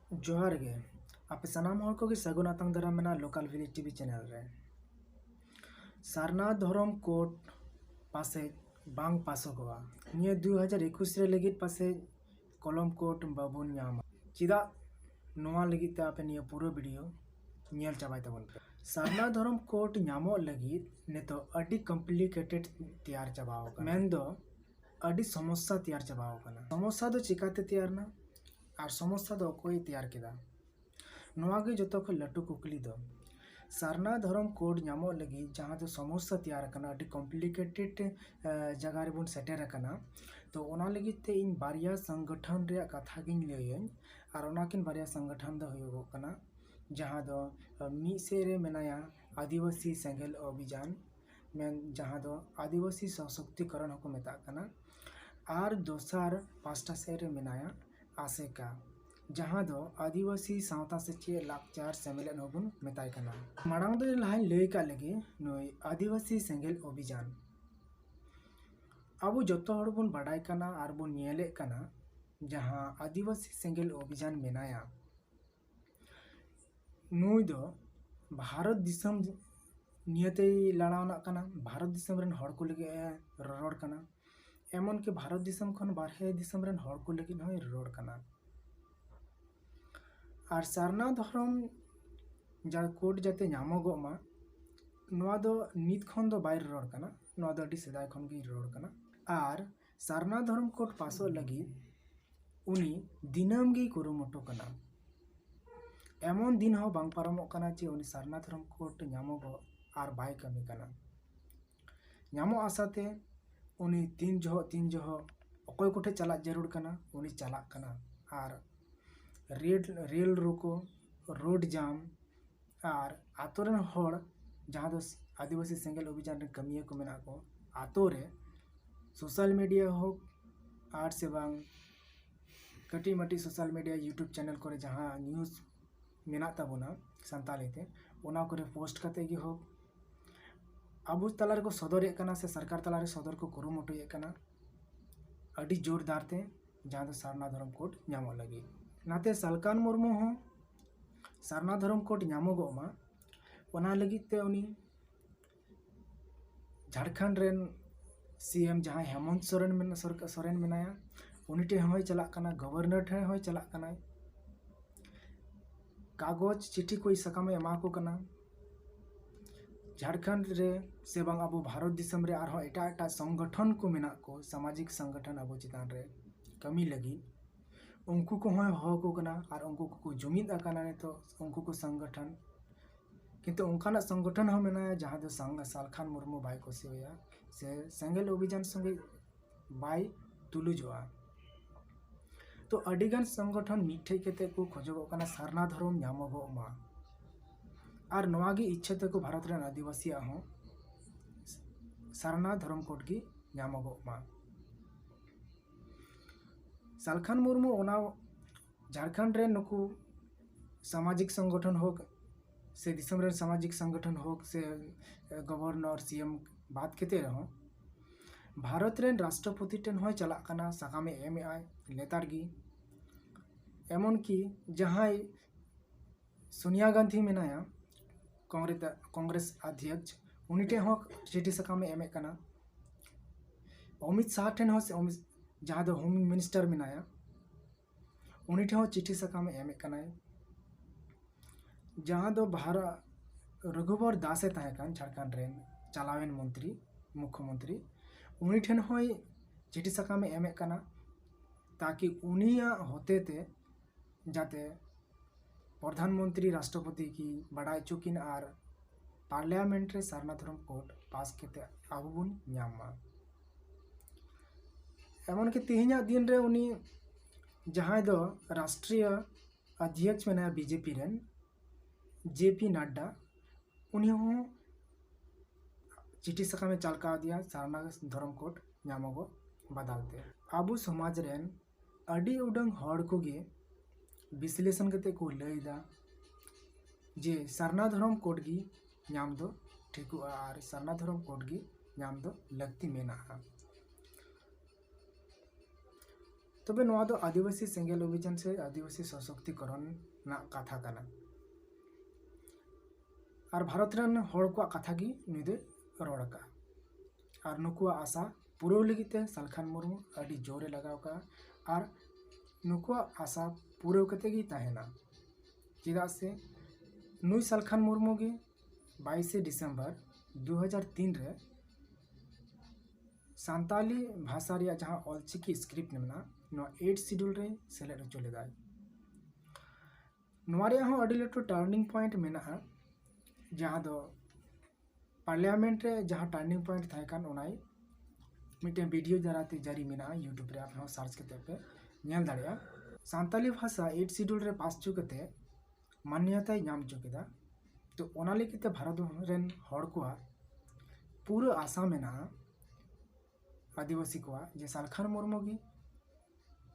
जोहार गे आपे सानाम हर को सगुन आतंग दाराम मेना लोकल विलेज टीवी चैनल रे सारना धरम कोड पासे बांग पासोगवा निये 2021 रे लगित पासे कलम कोड बाबुन नाम चिदा नोआ लगित ते आपे निये पूरा वीडियो नियल चाबाय तबन पे सारना धरम कोड नामो लगित नेतो अडी कॉम्प्लिकेटेड तैयार चाबाओ का मेन दो अडी समस्या तैयार चाबाओ का समस्या दो चिकाते तैयार ना और समस्या दो कोई तैयार किदा नोआगे जतो को लटू कुकली दो सारना धरम कोड नामो लगी जहाँ दो समस्या तैयार करना अडी कॉम्प्लिकेटेड जगह रे बुन सेटर करना तो ओना लगी ते इन बारिया संगठन रे कथा गिन लयन और ओनाकिन बारिया संगठन दो होयो कना जहाँ दो मी से रे मेनाया आदिवासी सेंगेल अभियान मेन जहाँ दो आदिवासी सशक्तिकरण को मेता कना और दोसार पास्टा से रे मेनाया आसेका जहाँ दो आदिवासी सावता से चे लाकचार सेमेलेन होबुन मेताय कना मांग दो लहाय लय का लगे नय आदिवासी सेंगेल अभियान अब जतो हड़ बुन बाडाय कना और बुन नेले कना जहाँ आदिवासी सेंगेल अभियान मेनाया नुई दो भारत दिसम नियते लड़ावना कना भारत दिसम रेन हड़ को लगे रड़ कना एमन के भारत दिसम खन बारहे दिसम रेन हड़ को लगे होय रड़ कना और सारना धरम जा कोड जाते नामोगो मा नोआ दो नित खन दो बायर रड़ कना नोआ दो अडी सेदाय खन गे रड़ कना और सारना धरम कोड पासो लगी उनी दिनम गे कुरुमुटु कना एमन दिन हो बांग पारमोग कना जे उनी सारना धरम कोड नामोगो और बाय कमी कना नामो आसाते उनी तीन जहो अकोय कोठे चला जरूर कना उनी चला कना और रेल रोको रोड जाम और आतोरन हड़ जहाँ दो आदिवासी सेंगेल अभियान रे कमिया को मेना को आतो रे सोशल मीडिया हो और से बांग कटी मटी सोशल मीडिया यूट्यूब चैनल करे जहाँ न्यूज़ मेना ताबोना संताली ते ओना करे पोस्ट कते गे हो अबु तलार को सदर कना से सरकार तलारे सदर को कुरुमुटुए कना अडी जोरदार ते जहाँ दो सारना धरम कोड नामो लगी नाते सालकान मुर्मू हो सारना धरम कोड नामोगो मा ओना लगी ते उनी झारखंड रेन सीएम जहाँ हेमंत सोरेन मेनाया उनी टे होय चला कना गवर्नर ठे होय चला कना कागज चिट्ठी कोई सकामे एमा को कना झारखंड रे से बांग अब भारत दिसम रे आर एटा संगठन को मेना को सामाजिक संगठन अब चितान रे कमी लगी उनको को हो को कना और उनको को जुमिद आकाना ने तो उनको को संगठन किंतु उनका संगठन हो मेना जहाँ दो सालखान मुर्मू बाय को सेया से सेंगेल अभियान संगे बाय तुलुजवा तो अडिगान संगठन मिठे केते को खोजगो कना सारना धरम नामोगो मा और नोआगी इच्छा ते को भारत रेन आदिवासी हो सारना धरम कोड की नामोगो मा सालखान मुर्मू ओना झारखंड रे नुकु सामाजिक संगठन हो से दिसम रे सामाजिक संगठन हो से गवर्नर सीएम बात केते रहो भारत रेन राष्ट्रपति टेन होय चला कना सकामे एम आय लेतार गी एमन की जहाँ सोनिया गांधी मेनाया कांग्रेस अध्यक्ष उनी टे हो चिठी सकामे एम कना अमित शाह टेन हो से जहाँ दो होम मिनिस्टर मेनाया उनी टे हो चिठी सकामे एम कना जहाँ दो भारत रघुवर दासे तहकान झारखंड रेन चलावेन मंत्री मुख्यमंत्री उनी ठेन होय चिठी सकामे एम कना ताकि उनिया होते ते जाते प्रधानमंत्री राष्ट्रपति की बड़ाई चुकिन और पार्लियामेंट रे सारना धरम कोड पास केते आबो बुन नामा एमन के तेहिना दिन रे उनी जहाँ दो राष्ट्रीय अध्यक्ष मेना बीजेपी रेन जेपी नड्डा उनी हो चिठी सकामे चालका दिया सारना धरम कोड नामोगो बदलते आबू समाज रेन अडी उडंग हड़ को गे विश्लेषण करते को लैदा जे सारना धरम कोड गी नाम दो ठीक और सारना धरम कोड गी नाम दो लगती मेना तबे नोआ दो आदिवासी सेंगेल अभियान से आदिवासी सशक्तिकरण ना कथा कना और भारत रन हर को कथा की नुई दे रड़ का और नुकुआ आशा पूरा लगिते सालखान मुर्मू अड़ी जोरे लगाव का और नुकुआ आशा पूरा कते गी ताहेना चेदा से नुई सालखान मुर्मू गे 22 दिसंबर 2003 रे सान्ताली भाषा रे जहाँ ऑलचिकी स्क्रिप्ट मेना 8 शेड्यूल रे सेलेक्ट होचो लेदाय नोआ रे हो अड़ी लटू टर्निंग पॉइंट मेना जहाँ दो पार्लियामेंट रे जहाँ टर्निंग पॉइंट थाय कान ओनाय मिटे वीडियो जराते जारी मेना यूट्यूब रे आप सर्च करते पे नेल दाड़िया सान्ताली भाषा 8 शेड्यूल रे पास चुकते मान्यता नाम चुकेदा तो ओना लेकिते भारत रेन हड़ को पूरा आशा मेना आदिवासी को जे सालखान मुर्मू की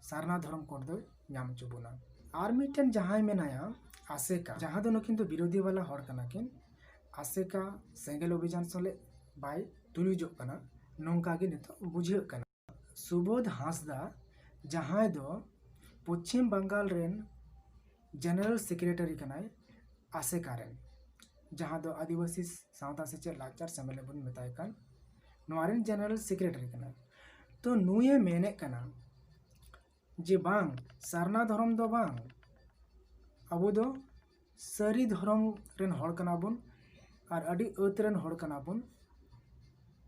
सारना धर्म कोड दो नाम चुबुना और मिटन जहाँ मेनाया आसेका जहाँ दो नकिन तो विरोधी वाला हड़ कना किन आसेका सेंगेल अभियान सले बाय तुलुजो कना नौका के नितो बुझे कना सुबोध हांसदा जहाँ दो पश्चिम बंगाल रेन जनरल सेक्रेटरी कनाय आसेका रेन जहाँ दो आदिवासी सावता से चे लाचार सम्मेलन बन मेताय कान नोआरेन जनरल सेक्रेटरी कना तो नुये मेने कना जे बांग सारना धर्म दो बांग अबो दो सरी धर्म रेन हड़ कना बुन और अड़ी अत रेन हड़ कना बुन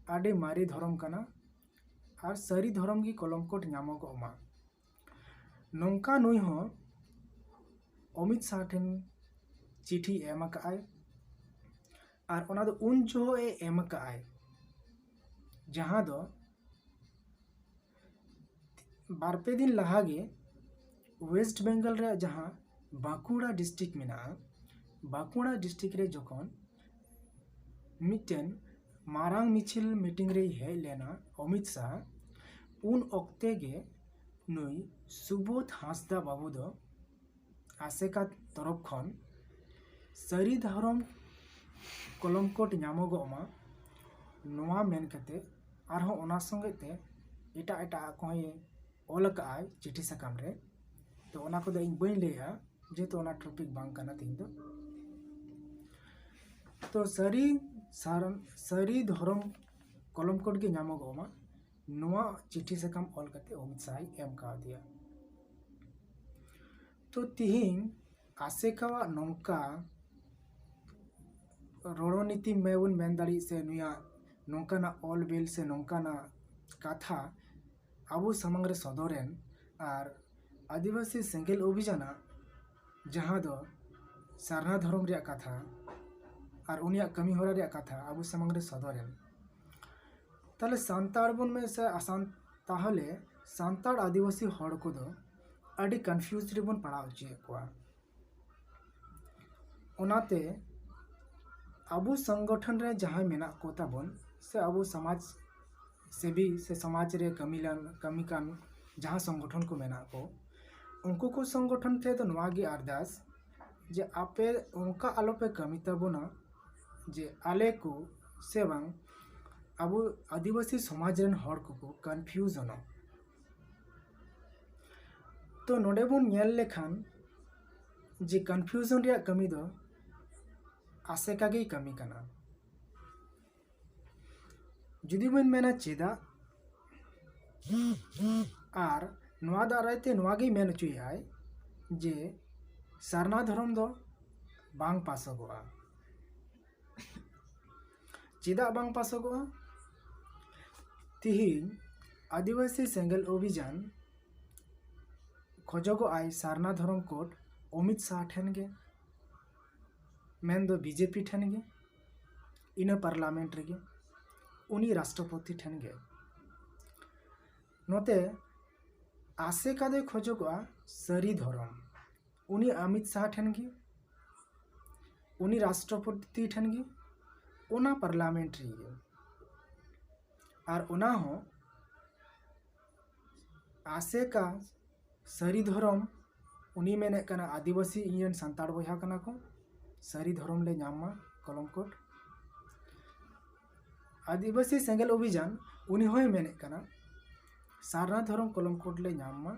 अड़ी मारी धर्म कना और सरी धर्म की कलमकोट नामोगो मा नौका नुई हो अमित शाह ठेन चिठी एम आकाय और ओना दो उन जो एम आकाय जहाँ दो बारपे दिन लहागे वेस्ट बेंगल रे जहाँ बांकुड़ा डिस्ट्रिक्ट में बांकुड़ा डिस्ट्रिक्ट रे जखन मिटेन मारांग मिছিল मीटिंग रे हेज लेना अमित शाह उन ओक्ते गे नुई सुबोध हांसदा बाबू दो आसेका तरफ खन सरी धर्म कलमकोट नामोगोमा नोआ मेन कते आरहों ओना संगे ते एटा एटा कोई ऑल काय चिठी सकाम रे तो ओना को दो इन बइन लेया जेतो ओना टॉपिक बांग कना तीन तो सरी धर्म कलमकोट के नामोगोमा नोआ चिठी सकाम ऑल कते अमित शाह एम का दिया तो तिहिंग आसेका नौका रणनीति मेउन मेंदाड़ी से नुया नौकाना ऑल बिल से नौकाना कथा आबू समंग रे सदरेन और आदिवासी सेंगेल अभियाना जहाँ दो सारना धर्म रे कथा और उनिया कमी होरा रे कथा आबू समंग रे सदरेन ताले सांताड़ बन में से आसान ताहले सांताड़ आदिवासी हड़ को दो अड़ी कन्फ्यूज रे बन पढ़ाव चे कोआ ओनाते आबू संगठन रे जहाँ मेना को ताबन से आबू समाज सेवी से समाज रे कमी कान जहाँ संगठन को मेना को उनको को संगठन थे तो नवागी अरदास जे आपे उनका आलो पे कमी ताबोना जे आले को से बांग आबू आदिवासी समाज रेन हड़ को कन्फ्यूज होना तो नोडे बन नेल लेखान जे कन्फ्यूजन रे कमी दो आसेका गे कमी कना जुदी बन मेना चेदा और नोआ दारायते नोआ गे मेन चुयाय जे सारना धर्म दो बांग पासोगोआ चेदा बांग पासोगोआ तिहिन आदिवासी सेंगेल अभियान खोजोगो आय सारना धर्म कोड अमित शाह ठेन गे मेन दो बीजेपी ठेन गे इन पार्लियामेंट रे गे उनी राष्ट्रपति ठेन गे नोते आसे का दे खोजोगो सरी धर्म उनी अमित शाह ठेन गे उनी राष्ट्रपति ठेन गे ओना पार्लियामेंट रे गे और ओना हो आसे का सरी धर्म उनी मेने कना आदिवासी इंडियन संताड़ बहा कना को सरी धर्म ले नामा कलमकोट आदिवासी सेंगेल अभियान उनी होय मेने कना सारना धर्म कलमकोट ले नामा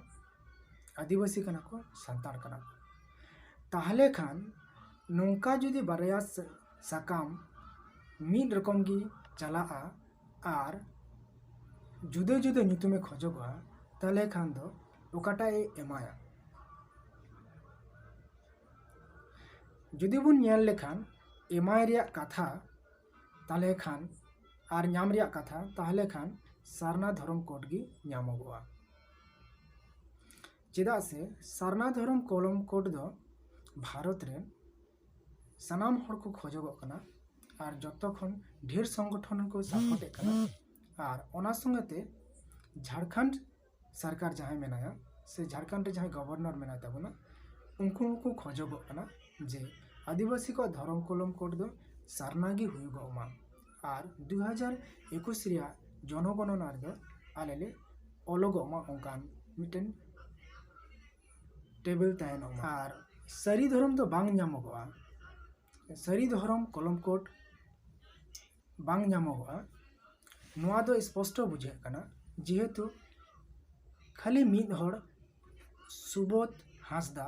आदिवासी कना को सान्ताड़ कना को ताहले खान नोंका जुदी बारया साकाम मीड रकम गी चलाआ आर जुदे जुदे ᱧᱩᱛᱩᱢᱮ खोजोगा ताले खान दो ओकाटा ए एमाया जुदी बुन ñेल लेखान एमाय रिया कथा ताले खान आर ñाम रिया कथा ताहले खान सारना धर्म कोड गी ñामोगोआ चेदा से सारना धर्म कलम कोड दो भारत रे सनाम हर को खोजोगो कना आर जतो खन ढेर संगठन को सपोर्ट कना आर ओना संगते झारखंड सरकार जहां मेनाया से झारखंड रे जहां गवर्नर मेना ताबना उनको को खोजोगो कना जे आदिवासी को धर्म कलम कोड दो सारना गी हुईगो मा आर 2021 रिया जनगणना रे आलेले ओलोगो मा ओंकान मिटेन टेबल तायनो आर सरी धर्म तो बांग ñामोगोआ सरी धर्म कलम कोड बांग ñामोगोआ नोआ दो स्पष्ट बुझे कना जेहेतु खाली मिद हर सुबोध हांसदा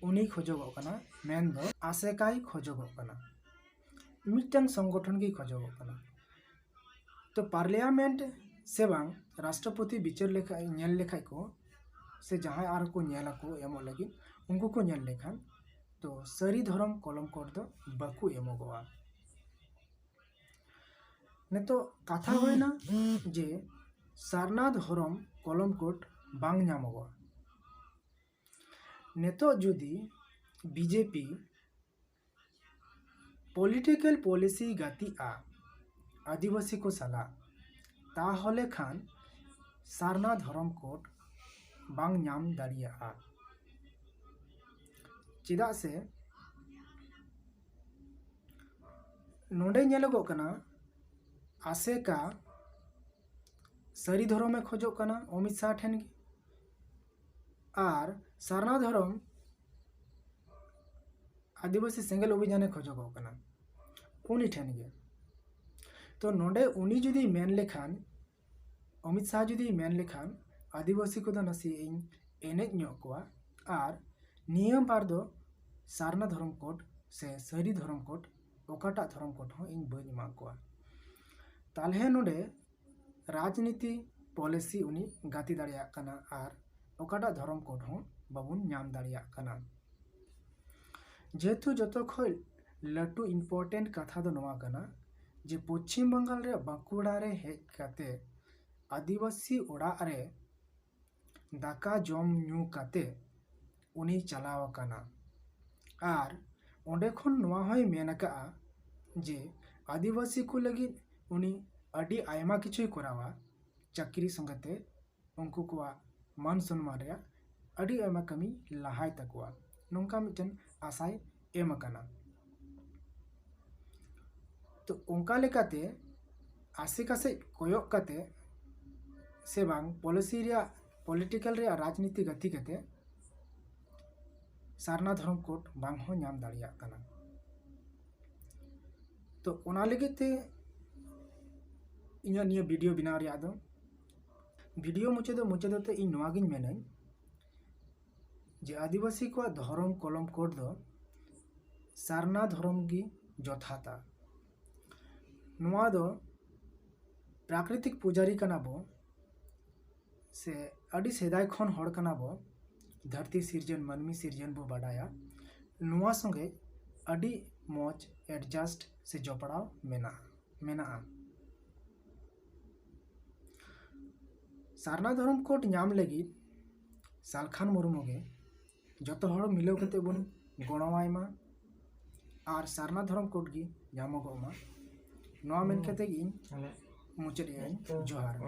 उनी खोजोगो कना मेन दो आसेकाई खोजोगो कना मिटन संगठन की खोजोगो कना तो पार्लियामेंट से बांग राष्ट्रपति विचार लेखा ñेल लेखाय को से जहां आर को ñेला को एमो लगी उनको को ñेल लेखान तो सरी धर्म कलम कोड दो बाकू एमोगोआ ने तो कथा होयना जे सारना धर्म कलम कोड बांग ñामोगोआ ने तो जुदी बीजेपी पॉलिटिकल पॉलिसी गाती आ आदिवासी को सला ताहले खान सारना धर्म कोड बांग ñाम दाड़ियाआ चेदा से नोंडे ñेलोगो कना आसेका सरी धर्म में खोजो कना अमित शाह ठेन गी आर सारना धर्म आदिवासी सेंगल अभियान खोजोगो कना उनी ठेन गे तो नोंडे उनी जुदी मेन लेखान अमित शाह जुदी मेन लेखान आदिवासी को नसी एनेज ñोकोआ आर नियम बार दो सारना धर्म कोड से सरी धर्म कोड ओकाटा धर्म कोड हो इन बई एमा कोआ तालहे नोडे राजनीति पॉलिसी उनी गाती दाड़िया कना आर ओकाटा धर्म कोड हो बाबुन ñाम दाड़िया कना जेतु जतो खय लटू इम्पोर्टेंट कथा दो नवा कना जे पश्चिम बंगाल रे बांकुड़ा रे हेज काते आदिवासी ओड़ा रे दाका जम ᱧᱩ काते उनी चलाव कना आर ओंडे खन नवा होय मेन का जे आदिवासी को लगी उनी अडी आयमा किछुय करावा चाकरी संगते उनको को मान सम्मान रे अडी आयमा कमी लहाय तकवा नोंका मिटन आशाय एम कना तो ओंका लेकाते आसे कासे कोयक काते से बांग पॉलिसी रे पॉलिटिकल रे राजनीति गति कते सारना धर्म कोड बांग हो ñाम दाड़िया कना तो ओना लेगेते इन्या निया वीडियो बनाव रे आदो वीडियो मुचादते इन नोआ गिन मेनाई जे आदिवासी को धर्म कलम कोड दो सारना धर्म गी जथाता नोआ दो प्राकृतिक पुजारी कना बो से अडी सेदाय खन हड़ कना बो धरती सिरजन मानमी सिरजन बो बाडाया नुआ संगे अडी मौज एडजस्ट से जपड़ाव मेना सारना धर्म कोड ñाम लगी सालखान मुर्मू गे जतो हड़ मिलाव कते बन गणवायमा आर सारना धर्म कोड गी ñामोगोमा नोआ मेन कते गी मुचाद जोहार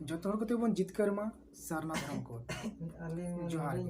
जतो हड़ कते बन जितकर मा सारना धर्म कोड जोहार।